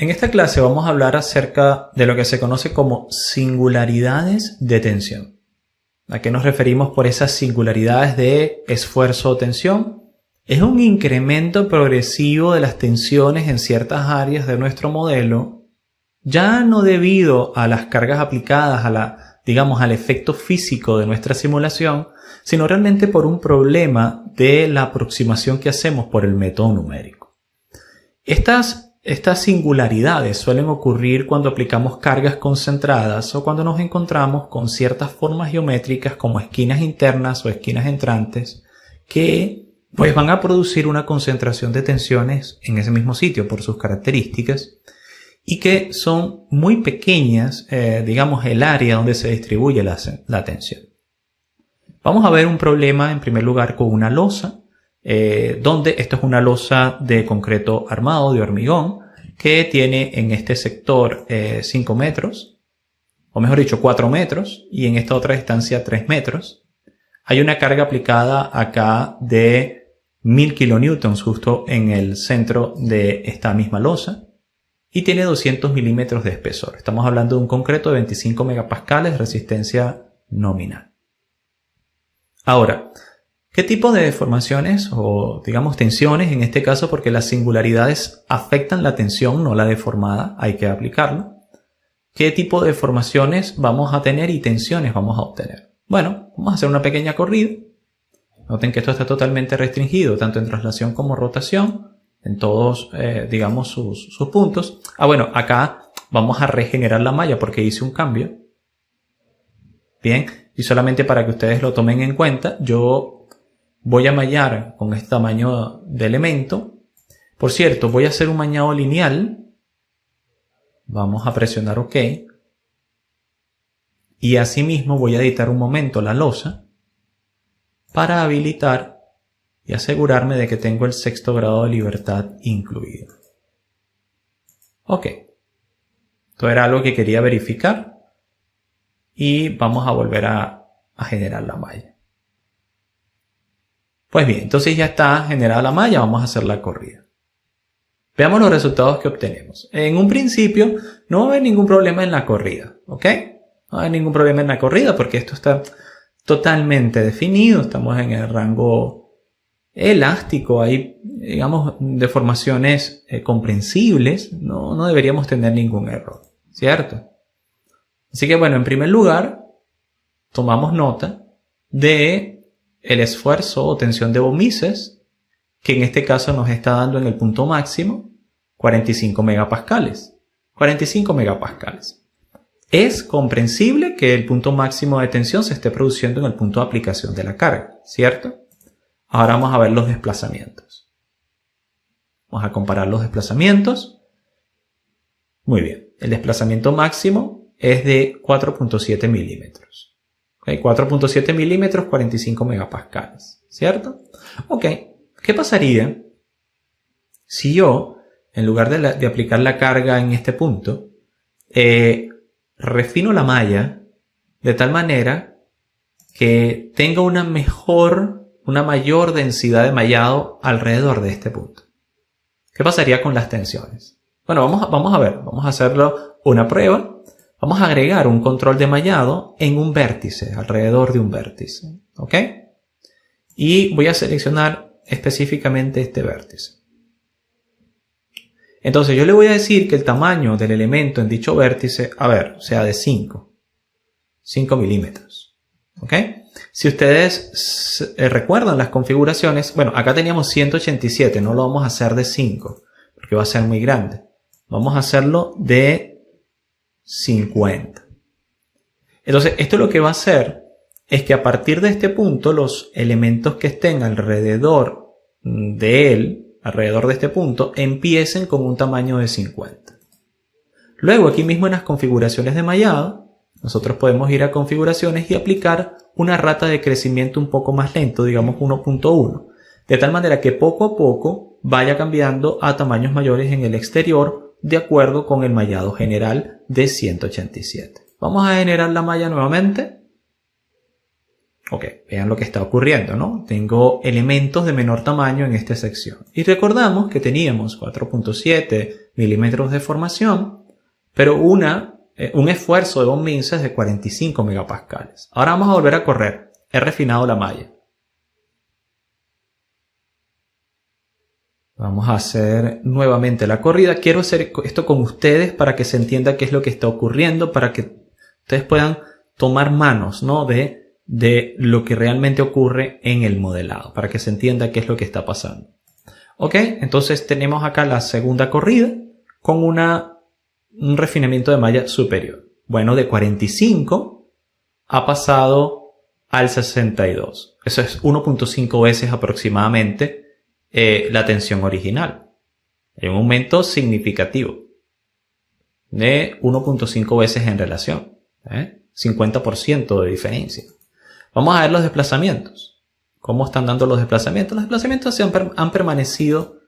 En esta clase vamos a hablar acerca de lo que se conoce como singularidades de tensión. ¿A qué nos referimos por esas singularidades de esfuerzo o tensión? Es un incremento progresivo de las tensiones en ciertas áreas de nuestro modelo, ya no debido a las cargas aplicadas al efecto físico de nuestra simulación, sino realmente por un problema de la aproximación que hacemos por el método numérico. Estas singularidades suelen ocurrir cuando aplicamos cargas concentradas o cuando nos encontramos con ciertas formas geométricas como esquinas internas o esquinas entrantes que van a producir una concentración de tensiones en ese mismo sitio por sus características y que son muy pequeñas, el área donde se distribuye la tensión. Vamos a ver un problema en primer lugar con una losa, donde esto es una losa de concreto armado, de hormigón, que tiene en este sector 5 metros, o mejor dicho 4 metros, y en esta otra distancia 3 metros. Hay una carga aplicada acá de 1000 kilonewtons justo en el centro de esta misma losa, y tiene 200 milímetros de espesor. Estamos hablando de un concreto de 25 megapascales de resistencia nominal. Ahora, ¿qué tipo de deformaciones o tensiones en este caso? Porque las singularidades afectan la tensión, no la deformada, hay que aplicarlo. ¿Qué tipo de deformaciones vamos a tener y tensiones vamos a obtener? Bueno, vamos a hacer una pequeña corrida. Noten que esto está totalmente restringido, tanto en traslación como rotación, en todos, sus puntos. Acá vamos a regenerar la malla porque hice un cambio. Bien, y solamente para que ustedes lo tomen en cuenta, yo voy a mallar con este tamaño de elemento. Por cierto, voy a hacer un mallado lineal. Vamos a presionar OK. Y asimismo voy a editar un momento la losa para habilitar y asegurarme de que tengo el 6º grado de libertad incluido. OK. Esto era algo que quería verificar. Y vamos a volver a generar la malla. Pues bien, entonces ya está generada la malla, vamos a hacer la corrida. Veamos los resultados que obtenemos. En un principio no va a haber ningún problema en la corrida, ¿ok? No va a haber ningún problema en la corrida porque esto está totalmente definido, estamos en el rango elástico, hay, deformaciones comprensibles, no deberíamos tener ningún error, ¿cierto? Así que en primer lugar, tomamos nota de el esfuerzo o tensión de von Mises, que en este caso nos está dando en el punto máximo 45 megapascales. 45 megapascales. Es comprensible que el punto máximo de tensión se esté produciendo en el punto de aplicación de la carga, ¿cierto? Ahora vamos a ver los desplazamientos. Vamos a comparar los desplazamientos. Muy bien. El desplazamiento máximo es de 4.7 milímetros. ¿Okay? 4.7 milímetros, 45 megapascales. ¿Cierto? Ok. ¿Qué pasaría si yo, en lugar de aplicar la carga en este punto, refino la malla de tal manera que tenga una mayor densidad de mallado alrededor de este punto? ¿Qué pasaría con las tensiones? Bueno, vamos a ver. Vamos a hacerlo una prueba. Vamos a agregar un control de mallado en un vértice, alrededor de un vértice. ¿Ok? Y voy a seleccionar específicamente este vértice. Entonces yo le voy a decir que el tamaño del elemento en dicho vértice, sea de 5 milímetros. ¿Ok? Si ustedes recuerdan las configuraciones, acá teníamos 187, no lo vamos a hacer de 5, porque va a ser muy grande. Vamos a hacerlo de 50. Entonces, esto lo que va a hacer es que a partir de este punto, los elementos que estén alrededor de este punto, empiecen con un tamaño de 50. Luego, aquí mismo en las configuraciones de mallado, nosotros podemos ir a configuraciones y aplicar una rata de crecimiento un poco más lento, digamos 1.1, de tal manera que poco a poco vaya cambiando a tamaños mayores en el exterior, de acuerdo con el mallado general de 187. Vamos a generar la malla nuevamente. Ok, vean lo que está ocurriendo, ¿no? Tengo elementos de menor tamaño en esta sección. Y recordamos que teníamos 4.7 milímetros de formación, pero un esfuerzo de von Mises de 45 megapascales. Ahora vamos a volver a correr. He refinado la malla. Vamos a hacer nuevamente la corrida. Quiero hacer esto con ustedes para que se entienda qué es lo que está ocurriendo, para que ustedes puedan tomar manos, ¿no? de lo que realmente ocurre en el modelado, para que se entienda qué es lo que está pasando. Ok, entonces tenemos acá la segunda corrida con un refinamiento de malla superior. Bueno, de 45 ha pasado al 62. Eso es 1.5 veces aproximadamente la tensión original. Hay un aumento significativo de 1.5 veces en relación. 50% de diferencia. Vamos a ver los desplazamientos. ¿Cómo están dando los desplazamientos? Los desplazamientos han permanecido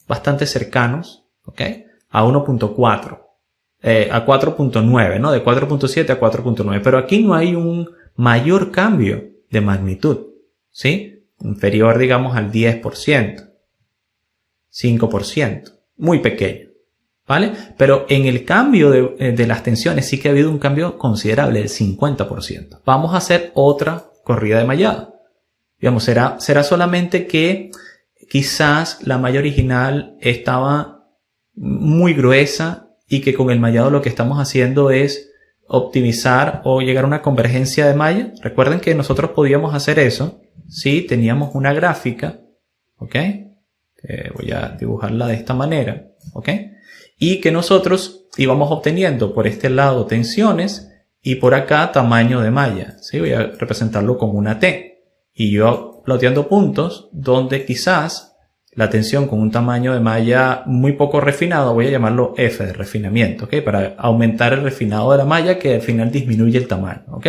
bastante cercanos, ¿ok? A 1.4, a 4.9, ¿no? De 4.7 a 4.9. Pero aquí no hay un mayor cambio de magnitud, ¿sí? Inferior, digamos, al 10%, 5%. Muy pequeño, ¿vale? Pero en el cambio de las tensiones sí que ha habido un cambio considerable del 50%. Vamos a hacer otra corrida de mallado. Digamos, será solamente que quizás la malla original estaba muy gruesa y que con el mallado lo que estamos haciendo es optimizar o llegar a una convergencia de malla. Recuerden que nosotros podíamos hacer eso si teníamos una gráfica, ¿ok? Voy a dibujarla de esta manera, ¿ok? Y que nosotros íbamos obteniendo por este lado tensiones y por acá tamaño de malla, ¿sí? Voy a representarlo como una T. Y yo ploteando puntos donde quizás la tensión con un tamaño de malla muy poco refinado, voy a llamarlo F de refinamiento, ¿ok? Para aumentar el refinado de la malla que al final disminuye el tamaño, ¿ok?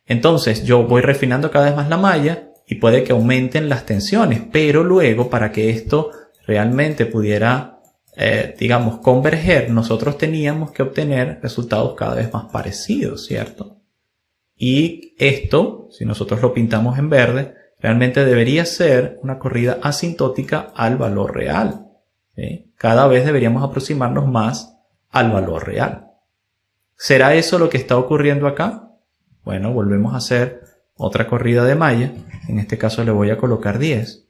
Entonces yo voy refinando cada vez más la malla y puede que aumenten las tensiones, pero luego para que esto realmente pudiera digamos, converger, nosotros teníamos que obtener resultados cada vez más parecidos, ¿cierto? Y esto, si nosotros lo pintamos en verde, realmente debería ser una corrida asintótica al valor real, ¿sí? Cada vez deberíamos aproximarnos más al valor real. ¿Será eso lo que está ocurriendo acá? Bueno, volvemos a hacer otra corrida de malla. En este caso le voy a colocar 10.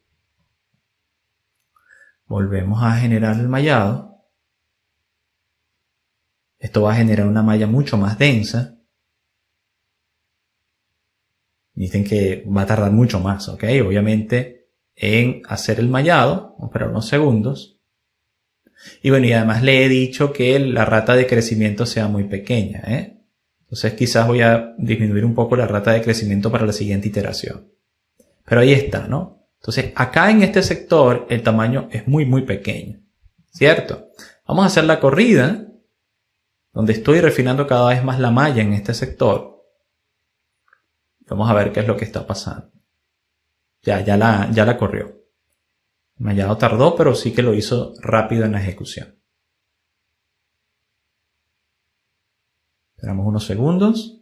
Volvemos a generar el mallado. Esto va a generar una malla mucho más densa. Dicen que va a tardar mucho más, ¿ok? Obviamente en hacer el mallado. Vamos a esperar unos segundos. Y bueno, y además le he dicho que la rata de crecimiento sea muy pequeña, ¿eh? Entonces quizás voy a disminuir un poco la rata de crecimiento para la siguiente iteración. Pero ahí está, ¿no? Entonces, acá en este sector el tamaño es muy, muy pequeño, ¿cierto? Vamos a hacer la corrida, donde estoy refinando cada vez más la malla en este sector. Vamos a ver qué es lo que está pasando. Ya la corrió. El mallado tardó, pero sí que lo hizo rápido en la ejecución. Esperamos unos segundos.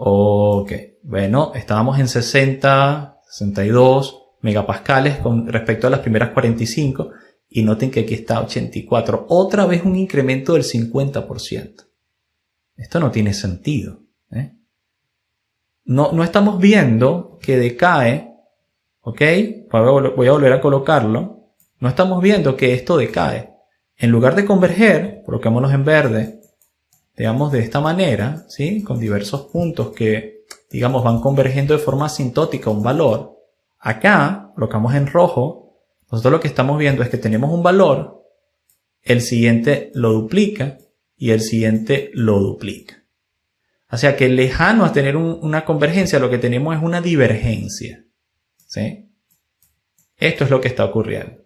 Ok, bueno, estábamos en 62 megapascales con respecto a las primeras 45 y noten que aquí está 84. Otra vez un incremento del 50%. Esto no tiene sentido, ¿eh? No estamos viendo que decae, ¿ok? Voy a volver a colocarlo. No estamos viendo que esto decae. En lugar de converger, colocémonos en verde, digamos de esta manera, ¿sí? Con diversos puntos que, digamos, van convergiendo de forma asintótica un valor. Acá, colocamos en rojo, nosotros lo que estamos viendo es que tenemos un valor, el siguiente lo duplica y el siguiente lo duplica. O sea que lejano a tener una convergencia, lo que tenemos es una divergencia, ¿sí? Esto es lo que está ocurriendo.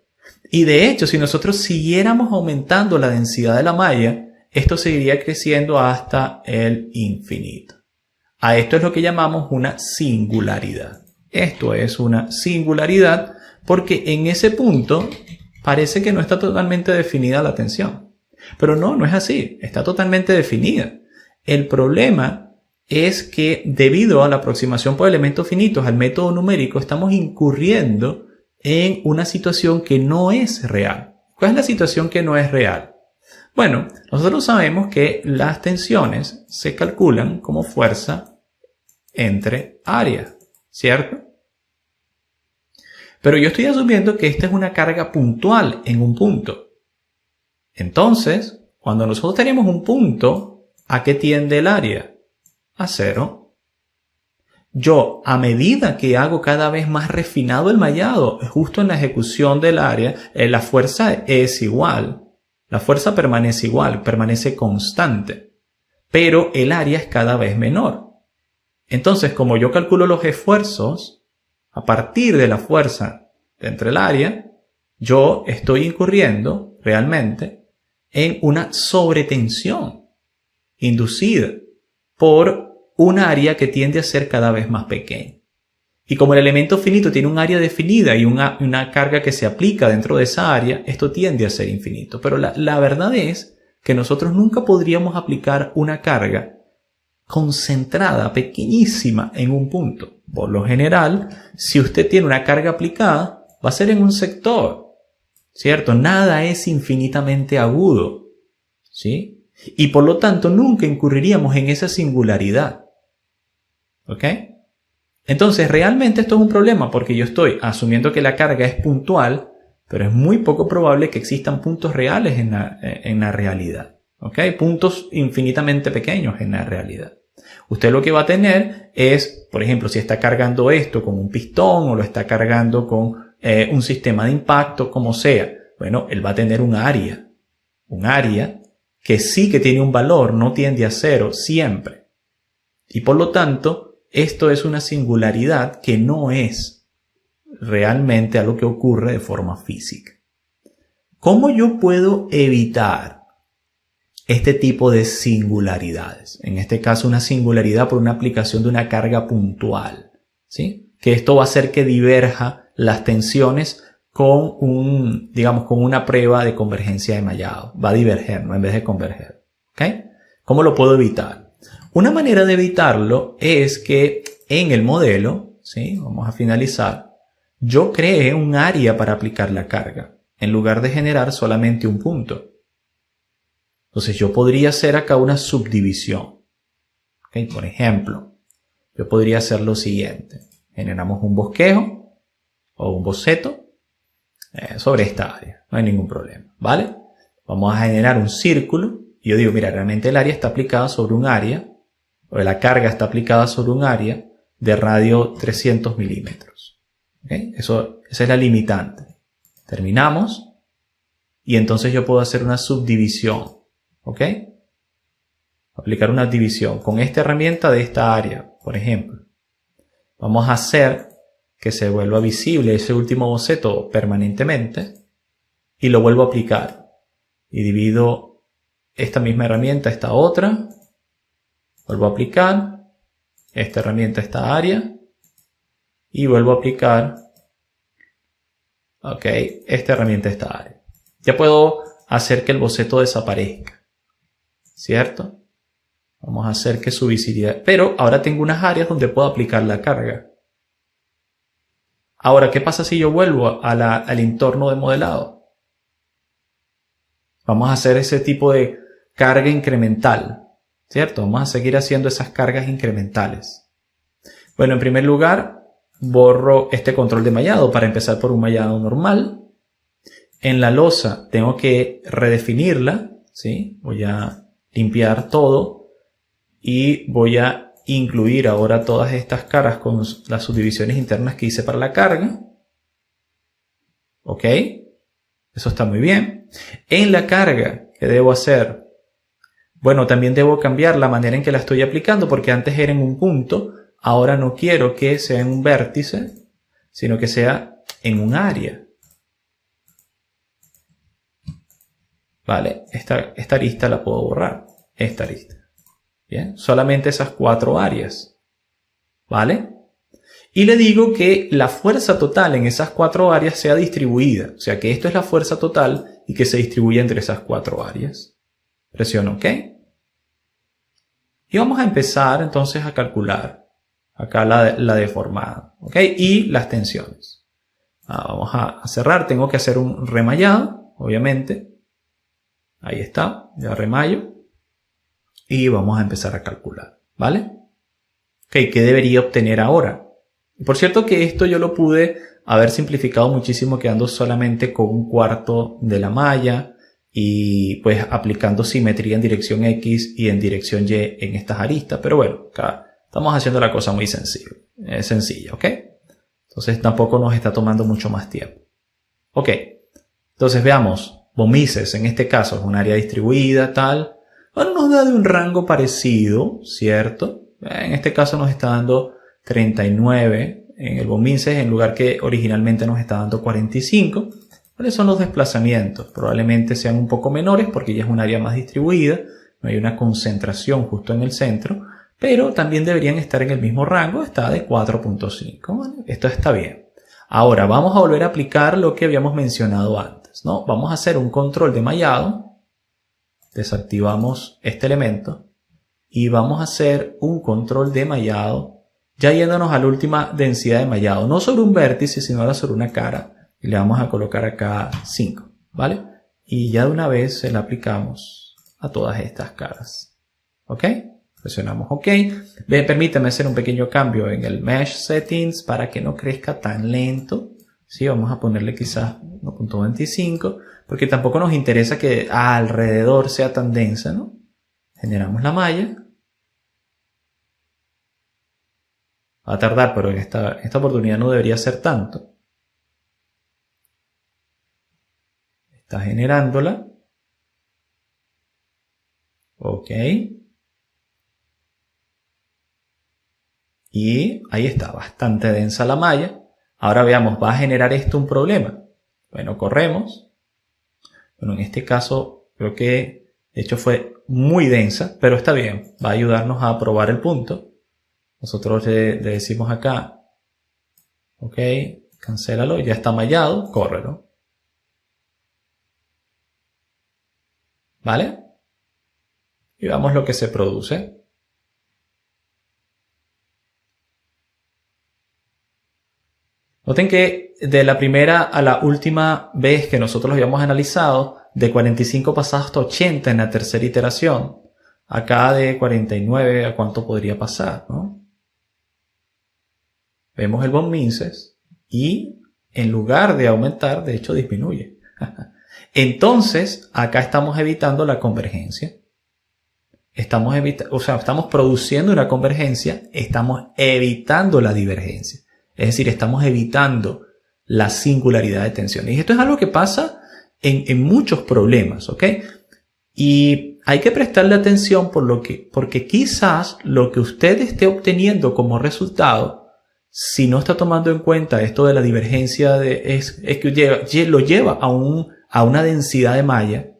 Y de hecho, si nosotros siguiéramos aumentando la densidad de la malla, esto seguiría creciendo hasta el infinito. A esto es lo que llamamos una singularidad. Esto es una singularidad porque en ese punto parece que no está totalmente definida la tensión. Pero no es así. Está totalmente definida. El problema es que debido a la aproximación por elementos finitos al método numérico, estamos incurriendo en una situación que no es real. ¿Cuál es la situación que no es real? Bueno, nosotros sabemos que las tensiones se calculan como fuerza entre área, ¿cierto? Pero yo estoy asumiendo que esta es una carga puntual en un punto. Entonces, cuando nosotros tenemos un punto, ¿a qué tiende el área? A 0. Yo, a medida que hago cada vez más refinado el mallado, justo en la ejecución del área, la fuerza es igual. La fuerza permanece igual, permanece constante. Pero el área es cada vez menor. Entonces, como yo calculo los esfuerzos, a partir de la fuerza entre el área, yo estoy incurriendo realmente en una sobretensión inducida por un área que tiende a ser cada vez más pequeña. Y como el elemento finito tiene un área definida y una carga que se aplica dentro de esa área, esto tiende a ser infinito. Pero la verdad es que nosotros nunca podríamos aplicar una carga concentrada, pequeñísima, en un punto. Por lo general, si usted tiene una carga aplicada, va a ser en un sector, ¿cierto? Nada es infinitamente agudo, ¿sí? Y por lo tanto, nunca incurriríamos en esa singularidad. ¿Ok? Entonces, realmente esto es un problema porque yo estoy asumiendo que la carga es puntual, pero es muy poco probable que existan puntos reales en la realidad. ¿Ok? Puntos infinitamente pequeños en la realidad. Usted lo que va a tener es, por ejemplo, si está cargando esto con un pistón o lo está cargando con un sistema de impacto, como sea. Bueno, él va a tener un área que sí que tiene un valor, no tiende a 0 siempre. Y por lo tanto, esto es una singularidad que no es realmente algo que ocurre de forma física. ¿Cómo yo puedo evitar este tipo de singularidades? En este caso, una singularidad por una aplicación de una carga puntual, ¿sí? Que esto va a hacer que diverja las tensiones con con una prueba de convergencia de mallado. Va a diverger, ¿no? En vez de converger. ¿Ok? ¿Cómo lo puedo evitar? Una manera de evitarlo es que en el modelo, ¿sí? Vamos a finalizar, yo creé un área para aplicar la carga, en lugar de generar solamente un punto. Entonces yo podría hacer acá una subdivisión. ¿Okay? Por ejemplo, yo podría hacer lo siguiente. Generamos un bosquejo o un boceto sobre esta área. No hay ningún problema, ¿vale? Vamos a generar un círculo. Y yo digo, mira, realmente el área está aplicada sobre un área, o la carga está aplicada sobre un área de radio 300 milímetros. ¿Okay? Esa es la limitante. Terminamos. Y entonces yo puedo hacer una subdivisión. ¿Ok? Aplicar una división con esta herramienta de esta área, por ejemplo. Vamos a hacer que se vuelva visible ese último boceto permanentemente y lo vuelvo a aplicar. Y divido esta misma herramienta, esta otra, vuelvo a aplicar esta herramienta, esta área y vuelvo a aplicar esta herramienta, esta área. Ya puedo hacer que el boceto desaparezca. ¿Cierto? Vamos a hacer que su visibilidad... Pero ahora tengo unas áreas donde puedo aplicar la carga. Ahora, ¿qué pasa si yo vuelvo al entorno de modelado? Vamos a hacer ese tipo de carga incremental. ¿Cierto? Vamos a seguir haciendo esas cargas incrementales. Bueno, en primer lugar, borro este control de mallado para empezar por un mallado normal. En la losa tengo que redefinirla. ¿Sí? Voy a limpiar todo y voy a incluir ahora todas estas caras con las subdivisiones internas que hice para la carga. ¿Ok? Eso está muy bien. En la carga, ¿qué debo hacer? Bueno, también debo cambiar la manera en que la estoy aplicando porque antes era en un punto, ahora no quiero que sea en un vértice, sino que sea en un área. Vale, esta lista la puedo borrar. Esta lista. Bien, solamente esas 4 áreas. ¿Vale? Y le digo que la fuerza total en esas 4 áreas sea distribuida. O sea que esto es la fuerza total y que se distribuye entre esas 4 áreas. Presiono OK. Y vamos a empezar entonces a calcular acá la deformada, ¿ok? Y las tensiones. Vamos a cerrar, tengo que hacer un remallado, obviamente. Ahí está, ya remallo. Y vamos a empezar a calcular, ¿vale? Ok, ¿qué debería obtener ahora? Por cierto que esto yo lo pude haber simplificado muchísimo quedando solamente con un cuarto de la malla y pues aplicando simetría en dirección X y en dirección Y en estas aristas. Pero bueno, acá estamos haciendo la cosa muy sencilla, ¿ok? Entonces tampoco nos está tomando mucho más tiempo. Ok, entonces veamos. Von Mises en este caso es un área distribuida, tal. Bueno, nos da de un rango parecido, ¿cierto? En este caso nos está dando 39 en el Von Mises, en lugar que originalmente nos está dando 45. ¿Cuáles son los desplazamientos? Probablemente sean un poco menores porque ya es un área más distribuida, no hay una concentración justo en el centro, pero también deberían estar en el mismo rango, está de 4.5. Bueno, esto está bien. Ahora vamos a volver a aplicar lo que habíamos mencionado antes, ¿no? Vamos a hacer un control de mallado. Desactivamos este elemento y vamos a hacer un control de mallado ya yéndonos a la última densidad de mallado, no sobre un vértice sino ahora sobre una cara y le vamos a colocar acá 5, ¿vale? Y ya de una vez se la aplicamos a todas estas caras, ¿ok? Presionamos OK. Permítame hacer un pequeño cambio en el Mesh Settings para que no crezca tan lento. Sí, vamos a ponerle quizás 1.25 porque tampoco nos interesa que alrededor sea tan densa, ¿no? Generamos la malla. Va a tardar, pero en esta oportunidad no debería ser tanto. Está generándola. OK. Y ahí está, bastante densa la malla. Ahora veamos, ¿va a generar esto un problema? Bueno, corremos. Bueno, en este caso creo que de hecho fue muy densa, pero está bien. Va a ayudarnos a probar el punto. Nosotros le decimos acá, ok, cancélalo, ya está mallado, córrelo. ¿Vale? Y veamos lo que se produce. Noten que de la primera a la última vez que nosotros lo habíamos analizado, de 45 pasado hasta 80 en la tercera iteración. Acá de 49 a cuánto podría pasar, ¿no? Vemos el Von Mises y en lugar de aumentar, de hecho disminuye. Entonces, acá estamos evitando la convergencia. Estamos produciendo una convergencia, estamos evitando la divergencia. Es decir, estamos evitando la singularidad de tensiones. Y esto es algo que pasa en muchos problemas, ¿ok? Y hay que prestarle atención porque quizás lo que usted esté obteniendo como resultado, si no está tomando en cuenta esto de la divergencia, es que lo lleva a una densidad de malla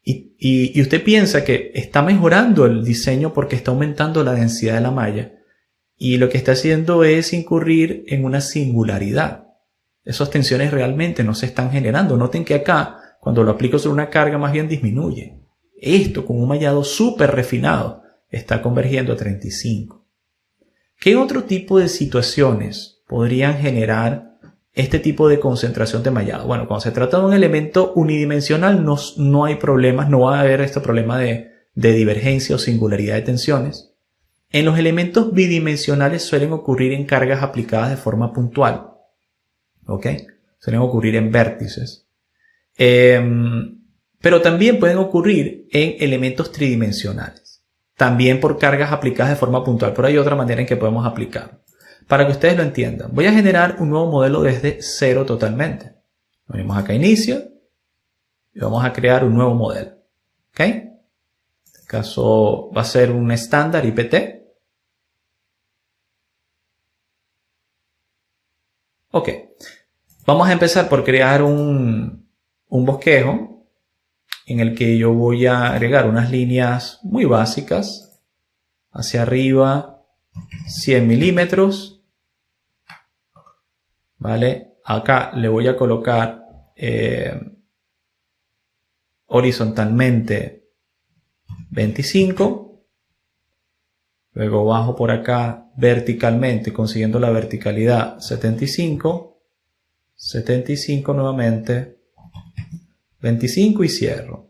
y usted piensa que está mejorando el diseño porque está aumentando la densidad de la malla. Y lo que está haciendo es incurrir en una singularidad. Esas tensiones realmente no se están generando. Noten que acá, cuando lo aplico sobre una carga, más bien disminuye. Esto, con un mallado súper refinado, está convergiendo a 35. ¿Qué otro tipo de situaciones podrían generar este tipo de concentración de mallado? Bueno, cuando se trata de un elemento unidimensional, no hay problemas, no va a haber este problema de divergencia o singularidad de tensiones. En los elementos bidimensionales suelen ocurrir en cargas aplicadas de forma puntual. ¿Ok? Suelen ocurrir en vértices. Pero también pueden ocurrir en elementos tridimensionales. También por cargas aplicadas de forma puntual. Pero hay otra manera en que podemos aplicarlo. Para que ustedes lo entiendan, voy a generar un nuevo modelo desde cero totalmente. Venimos acá a inicio y vamos a crear un nuevo modelo. ¿Ok? En este caso va a ser un estándar IPT. Ok, vamos a empezar por crear un bosquejo en el que yo voy a agregar unas líneas muy básicas hacia arriba, 100 milímetros, ¿vale? Acá le voy a colocar horizontalmente 25 Luego bajo por acá verticalmente, consiguiendo la verticalidad 75. 75 nuevamente. 25 y cierro.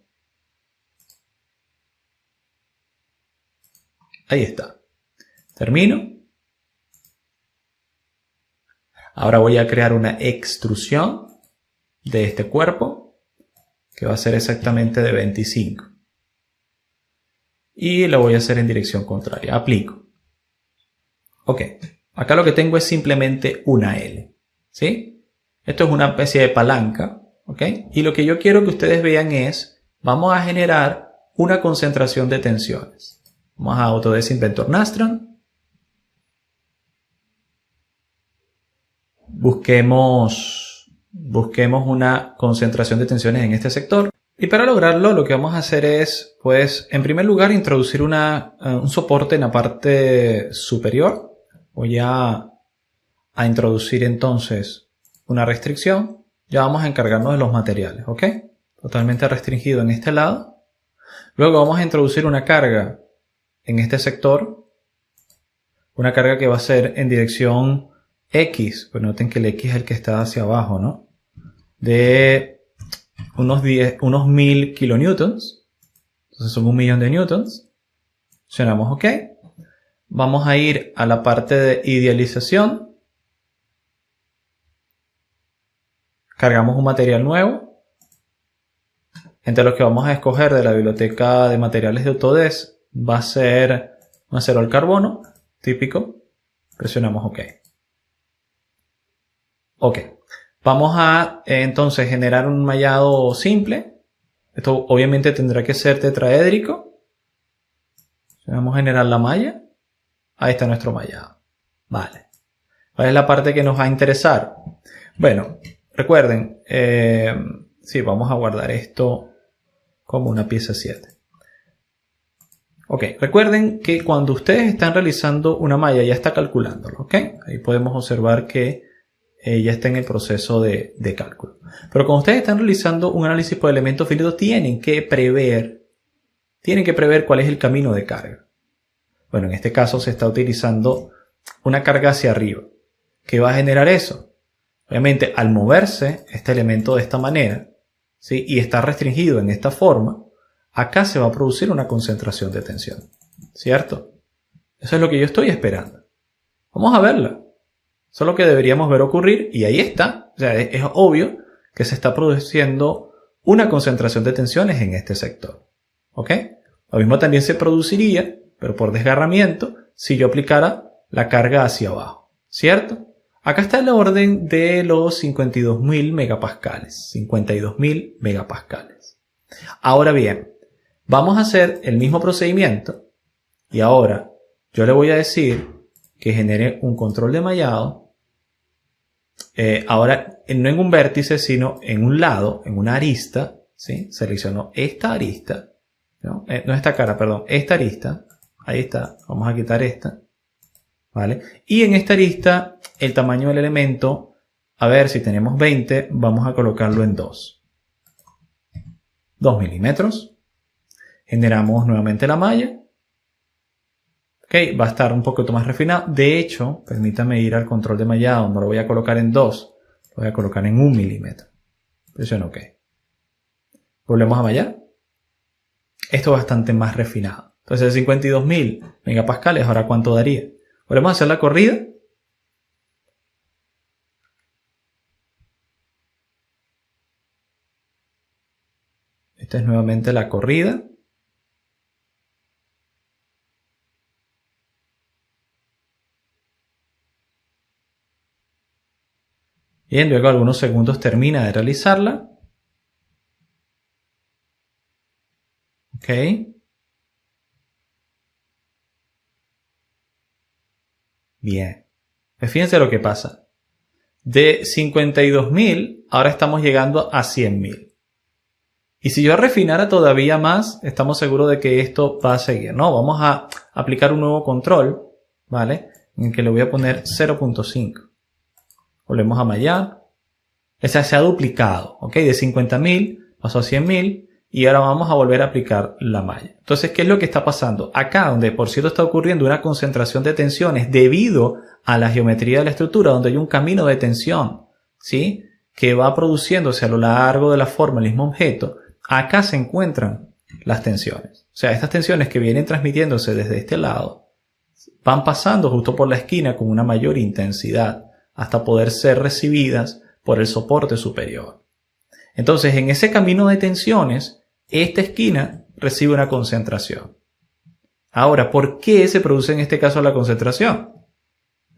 Ahí está. Termino. Ahora voy a crear una extrusión de este cuerpo que va a ser exactamente de 25. Y lo voy a hacer en dirección contraria. Aplico. Ok. Acá lo que tengo es simplemente una L. ¿Sí? Esto es una especie de palanca. ¿Ok? Y lo que yo quiero que ustedes vean es, vamos a generar una concentración de tensiones. Vamos a Autodesk Inventor Nastran. Busquemos una concentración de tensiones en este sector. Y para lograrlo, lo que vamos a hacer es, pues, en primer lugar, introducir un soporte en la parte superior. Voy a introducir entonces una restricción. Ya vamos a encargarnos de los materiales, ¿ok? Totalmente restringido en este lado. Luego vamos a introducir una carga en este sector. Una carga que va a ser en dirección X, pues noten que el X es el que está hacia abajo, ¿no? De unos 1000 kilonewtons. Entonces son 1.000.000 de newtons. Presionamos OK. Vamos a ir a la parte de idealización. Cargamos un material nuevo. Entre los que vamos a escoger de la biblioteca de materiales de Autodesk va a ser un acero al carbono, típico. Presionamos OK. Ok, vamos a entonces generar un mallado simple. Esto obviamente tendrá que ser tetraédrico. Vamos a generar la malla. Ahí está nuestro mallado. Vale. ¿Cuál es la parte que nos va a interesar? Bueno, recuerden, sí, vamos a guardar esto como una pieza 7. Ok, recuerden que cuando ustedes están realizando una malla ya está calculándolo, ¿ok? Ahí podemos observar que ya está en el proceso de cálculo. Pero cuando ustedes están realizando un análisis por elementos finitos, tienen que prever cuál es el camino de carga. Bueno, en este caso se está utilizando una carga hacia arriba. ¿Qué va a generar eso? Obviamente, al moverse este elemento de esta manera, ¿sí? Y está restringido en esta forma, acá se va a producir una concentración de tensión. ¿Cierto? Eso es lo que yo estoy esperando. Vamos a verla. Eso es lo que deberíamos ver ocurrir y ahí está. O sea, es obvio que se está produciendo una concentración de tensiones en este sector. ¿Ok? Lo mismo también se produciría, pero por desgarramiento, si yo aplicara la carga hacia abajo. ¿Cierto? Acá está el orden de los 52.000 megapascales. 52.000 megapascales. Ahora bien, vamos a hacer el mismo procedimiento y ahora yo le voy a decir que genere un control de mallado. Ahora, no en un vértice, sino en un lado, en una arista. ¿Sí? Selecciono esta arista. No esta cara, perdón. Esta arista. Ahí está. Vamos a quitar esta. ¿Vale? Y en esta arista, el tamaño del elemento, a ver si tenemos 20, vamos a colocarlo en 2. 2 milímetros. Generamos nuevamente la malla. Ok, va a estar un poquito más refinado. De hecho, permítame ir al control de mallado. No lo voy a colocar en 2. Lo voy a colocar en 1 milímetro. Presiono OK. Volvemos a mallar. Esto es bastante más refinado. Entonces, 52.000 megapascales. Ahora, ¿cuánto daría? Volvemos a hacer la corrida. Esta es nuevamente la corrida. Bien, luego de algunos segundos termina de realizarla. Ok. Bien. Pues fíjense lo que pasa. De 52.000, ahora estamos llegando a 100.000. Y si yo refinara todavía más, estamos seguros de que esto va a seguir, ¿no? Vamos a aplicar un nuevo control, ¿vale? En el que le voy a poner 0.5. Volvemos a mallar. Esa se ha duplicado, ¿ok? De 50.000 pasó a 100.000 y ahora vamos a volver a aplicar la malla. Entonces, ¿qué es lo que está pasando? Acá, donde por cierto está ocurriendo una concentración de tensiones debido a la geometría de la estructura, donde hay un camino de tensión, ¿sí?, que va produciéndose a lo largo de la forma del mismo objeto, acá se encuentran las tensiones. O sea, estas tensiones que vienen transmitiéndose desde este lado van pasando justo por la esquina con una mayor intensidad hasta poder ser recibidas por el soporte superior. Entonces, en ese camino de tensiones, esta esquina recibe una concentración. Ahora, ¿por qué se produce en este caso la concentración?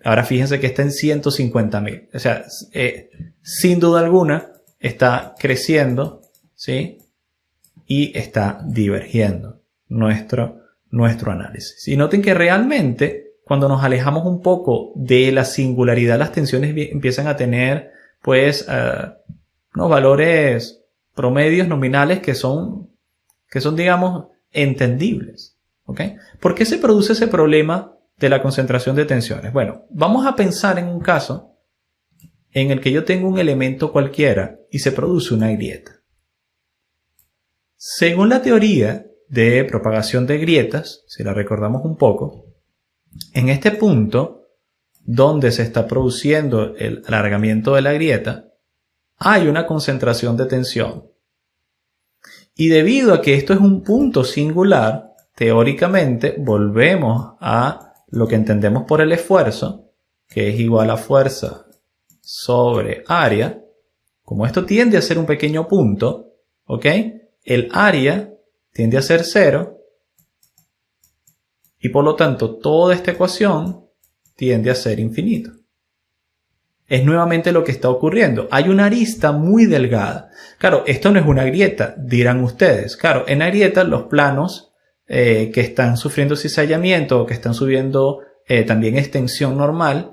Ahora fíjense que está en 150.000. O sea, sin duda alguna está creciendo, ¿sí?, y está divergiendo nuestro análisis. Y noten que realmente, cuando nos alejamos un poco de la singularidad, las tensiones empiezan a tener, pues, unos valores promedios nominales que son, digamos, entendibles. ¿Ok? ¿Por qué se produce ese problema de la concentración de tensiones? Bueno, vamos a pensar en un caso en el que yo tengo un elemento cualquiera y se produce una grieta. Según la teoría de propagación de grietas, si la recordamos un poco, en este punto donde se está produciendo el alargamiento de la grieta, hay una concentración de tensión. Y debido a que esto es un punto singular, teóricamente volvemos a lo que entendemos por el esfuerzo, que es igual a fuerza sobre área. Como esto tiende a ser un pequeño punto, ¿ok?, el área tiende a ser 0 y por lo tanto toda esta ecuación tiende a ser infinito. Es nuevamente lo que está ocurriendo. Hay una arista muy delgada. Claro, esto no es una grieta, dirán ustedes. Claro, en la grieta los planos que están sufriendo cizallamiento o que están subiendo también extensión normal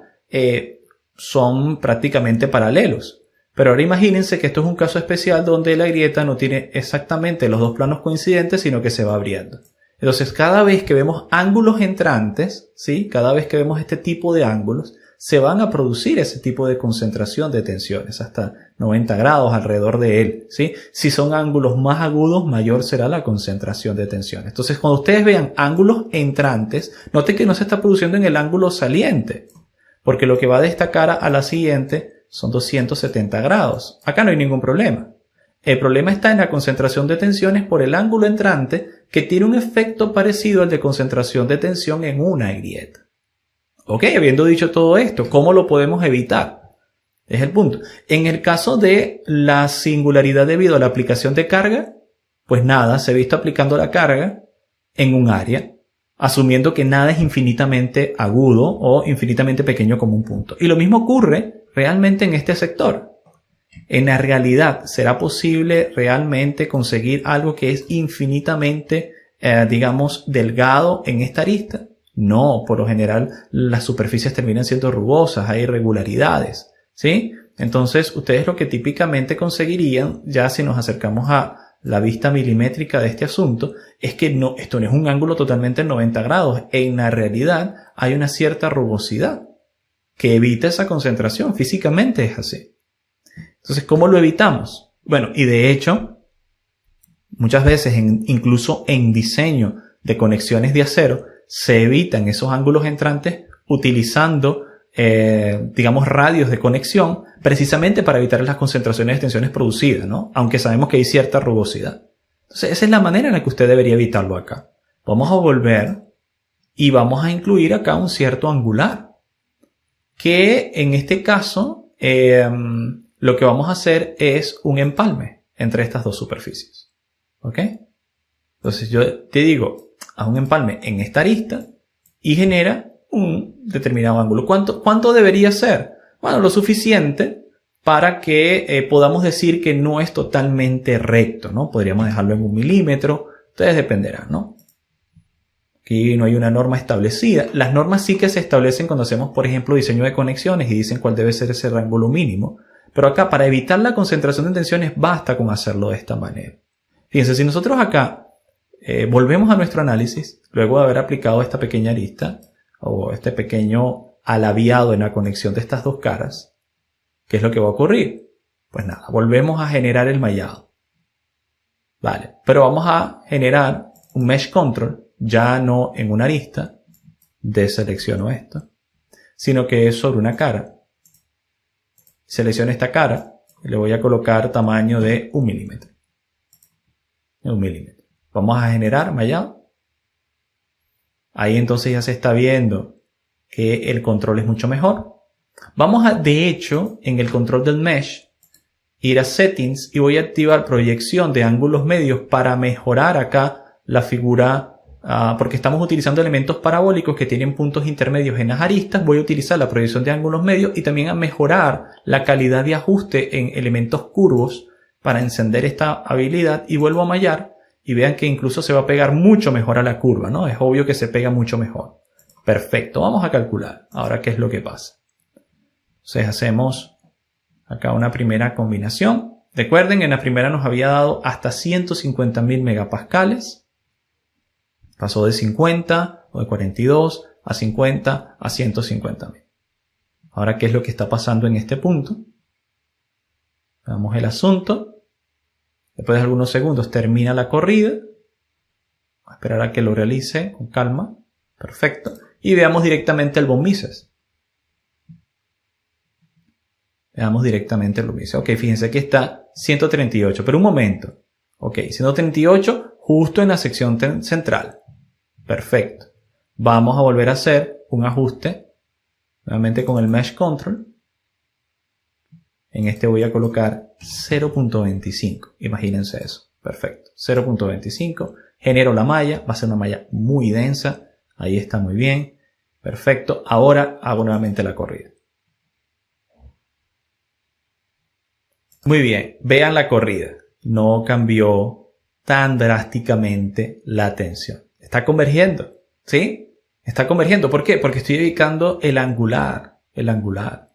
son prácticamente paralelos. Pero ahora imagínense que esto es un caso especial donde la grieta no tiene exactamente los dos planos coincidentes, sino que se va abriendo. Entonces, cada vez que vemos ángulos entrantes, ¿sí?, cada vez que vemos este tipo de ángulos, se van a producir ese tipo de concentración de tensiones, hasta 90 grados alrededor de él, ¿sí? Si son ángulos más agudos, mayor será la concentración de tensiones. Entonces, cuando ustedes vean ángulos entrantes, noten que no se está produciendo en el ángulo saliente, porque lo que va de esta cara a la siguiente son 270 grados. Acá no hay ningún problema. El problema está en la concentración de tensiones por el ángulo entrante, que tiene un efecto parecido al de concentración de tensión en una grieta. Ok, habiendo dicho todo esto, ¿cómo lo podemos evitar? Es el punto. En el caso de la singularidad debido a la aplicación de carga, pues nada, se ha visto aplicando la carga en un área, asumiendo que nada es infinitamente agudo o infinitamente pequeño como un punto. Y lo mismo ocurre realmente en este sector. En la realidad, ¿será posible realmente conseguir algo que es infinitamente, digamos, delgado en esta arista? No, por lo general las superficies terminan siendo rugosas, hay irregularidades, ¿sí? Entonces, ustedes lo que típicamente conseguirían, ya si nos acercamos a la vista milimétrica de este asunto, es que no, esto no es un ángulo totalmente en 90 grados. En la realidad hay una cierta rugosidad que evita esa concentración. Físicamente es así. Entonces, ¿cómo lo evitamos? Bueno, y de hecho, muchas veces, incluso en diseño de conexiones de acero, se evitan esos ángulos entrantes utilizando, digamos, radios de conexión, precisamente para evitar las concentraciones de tensiones producidas, ¿no? Aunque sabemos que hay cierta rugosidad. Entonces, esa es la manera en la que usted debería evitarlo acá. Vamos a volver y vamos a incluir acá un cierto angular, que en este caso, lo que vamos a hacer es un empalme entre estas dos superficies. ¿Ok? Entonces, yo te digo, haz un empalme en esta arista y genera un determinado ángulo. ¿Cuánto debería ser? Bueno, lo suficiente para que podamos decir que no es totalmente recto, ¿no? Podríamos dejarlo en 1 milímetro. Ustedes dependerán, ¿no? Aquí no hay una norma establecida. Las normas sí que se establecen cuando hacemos, por ejemplo, diseño de conexiones y dicen cuál debe ser ese ángulo mínimo. Pero acá, para evitar la concentración de tensiones, basta con hacerlo de esta manera. Fíjense, si nosotros acá volvemos a nuestro análisis, luego de haber aplicado esta pequeña arista, o este pequeño alaviado en la conexión de estas dos caras, ¿qué es lo que va a ocurrir? Pues nada, volvemos a generar el mallado. Vale, pero vamos a generar un mesh control, ya no en una arista, deselecciono esto, sino que es sobre una cara. Selecciono esta cara y le voy a colocar tamaño de 1 milímetro. 1 milímetro. Vamos a generar mallado. Ahí entonces ya se está viendo que el control es mucho mejor. Vamos a, de hecho, en el control del mesh, ir a settings y voy a activar proyección de ángulos medios para mejorar acá la figura, porque estamos utilizando elementos parabólicos que tienen puntos intermedios en las aristas. Voy a utilizar la proyección de ángulos medios y también a mejorar la calidad de ajuste en elementos curvos para encender esta habilidad, y vuelvo a mallar y vean que incluso se va a pegar mucho mejor a la curva, ¿no? Es obvio que se pega mucho mejor. Perfecto, vamos a calcular ahora qué es lo que pasa. Entonces hacemos acá una primera combinación. Recuerden, en la primera nos había dado hasta 150.000 megapascales. Pasó de 50 o de 42 a 50 a 150.000. Ahora, ¿qué es lo que está pasando en este punto? Veamos el asunto. Después de algunos segundos termina la corrida. Voy a esperar a que lo realice con calma. Perfecto. Y veamos directamente el von Mises. Veamos directamente el von Mises. Ok, fíjense, aquí está 138. Pero un momento. Ok, 138 justo en la sección central. Perfecto. Vamos a volver a hacer un ajuste. Nuevamente con el Mesh Control. En este voy a colocar 0.25. Imagínense eso. Perfecto. 0.25. Genero la malla. Va a ser una malla muy densa. Ahí está muy bien. Perfecto. Ahora hago nuevamente la corrida. Muy bien. Vean la corrida. No cambió tan drásticamente la tensión. Está convergiendo. ¿Sí? Está convergiendo. ¿Por qué? Porque estoy ubicando el angular. El angular.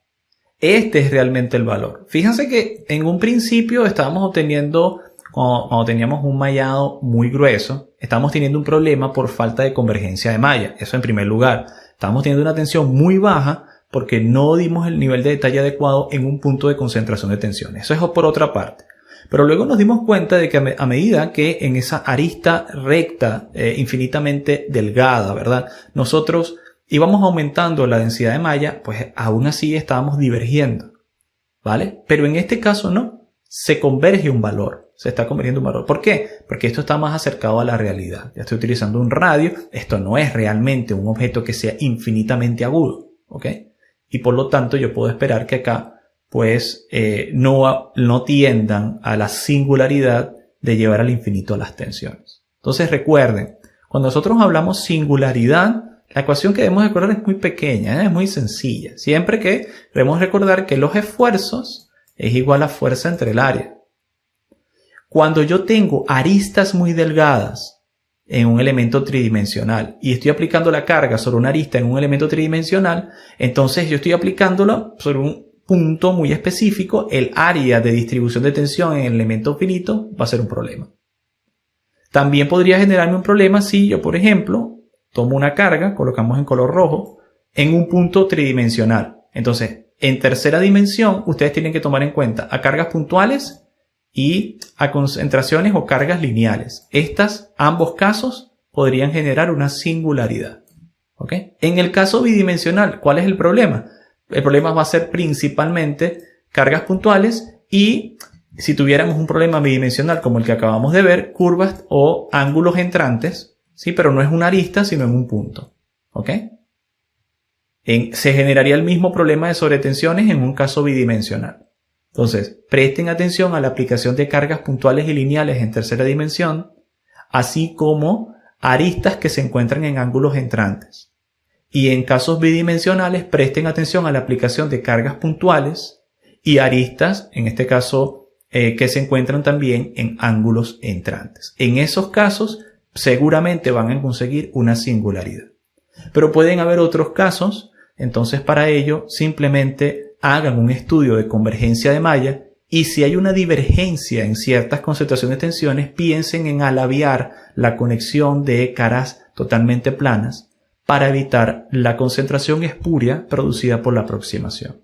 Este es realmente el valor. Fíjense que en un principio estábamos obteniendo, cuando teníamos un mallado muy grueso, estábamos teniendo un problema por falta de convergencia de malla. Eso en primer lugar. Estábamos teniendo una tensión muy baja porque no dimos el nivel de detalle adecuado en un punto de concentración de tensión. Eso es por otra parte. Pero luego nos dimos cuenta de que a medida que en esa arista recta, infinitamente delgada, ¿verdad?, nosotros íbamos aumentando la densidad de malla, pues aún así estábamos divergiendo, ¿vale? Pero en este caso no, se converge un valor, se está convergiendo un valor. ¿Por qué? Porque esto está más acercado a la realidad. Ya estoy utilizando un radio, esto no es realmente un objeto que sea infinitamente agudo, ¿ok? Y por lo tanto yo puedo esperar que acá pues no tiendan a la singularidad de llevar al infinito las tensiones. Entonces recuerden, cuando nosotros hablamos singularidad, la ecuación que debemos recordar es muy pequeña, es muy sencilla. Siempre que debemos recordar que los esfuerzos es igual a fuerza entre el área. Cuando yo tengo aristas muy delgadas en un elemento tridimensional y estoy aplicando la carga sobre una arista en un elemento tridimensional, entonces yo estoy aplicándola sobre un punto muy específico. El área de distribución de tensión en el elemento finito va a ser un problema. También podría generarme un problema si yo, por ejemplo, tomo una carga, colocamos en color rojo, en un punto tridimensional. Entonces, en tercera dimensión, ustedes tienen que tomar en cuenta a cargas puntuales y a concentraciones o cargas lineales. Ambos casos podrían generar una singularidad. ¿Ok? En el caso bidimensional, ¿cuál es el problema? El problema va a ser principalmente cargas puntuales y, si tuviéramos un problema bidimensional como el que acabamos de ver, curvas o ángulos entrantes, ¿sí? Pero no es una arista, sino en un punto. ¿Ok? Se generaría el mismo problema de sobretensiones en un caso bidimensional. Entonces, presten atención a la aplicación de cargas puntuales y lineales en tercera dimensión, así como aristas que se encuentran en ángulos entrantes. Y en casos bidimensionales, presten atención a la aplicación de cargas puntuales y aristas, en este caso, que se encuentran también en ángulos entrantes. En esos casos, seguramente van a conseguir una singularidad. Pero pueden haber otros casos, entonces para ello, simplemente hagan un estudio de convergencia de malla y si hay una divergencia en ciertas concentraciones de tensiones, piensen en alaviar la conexión de caras totalmente planas para evitar la concentración espuria producida por la aproximación.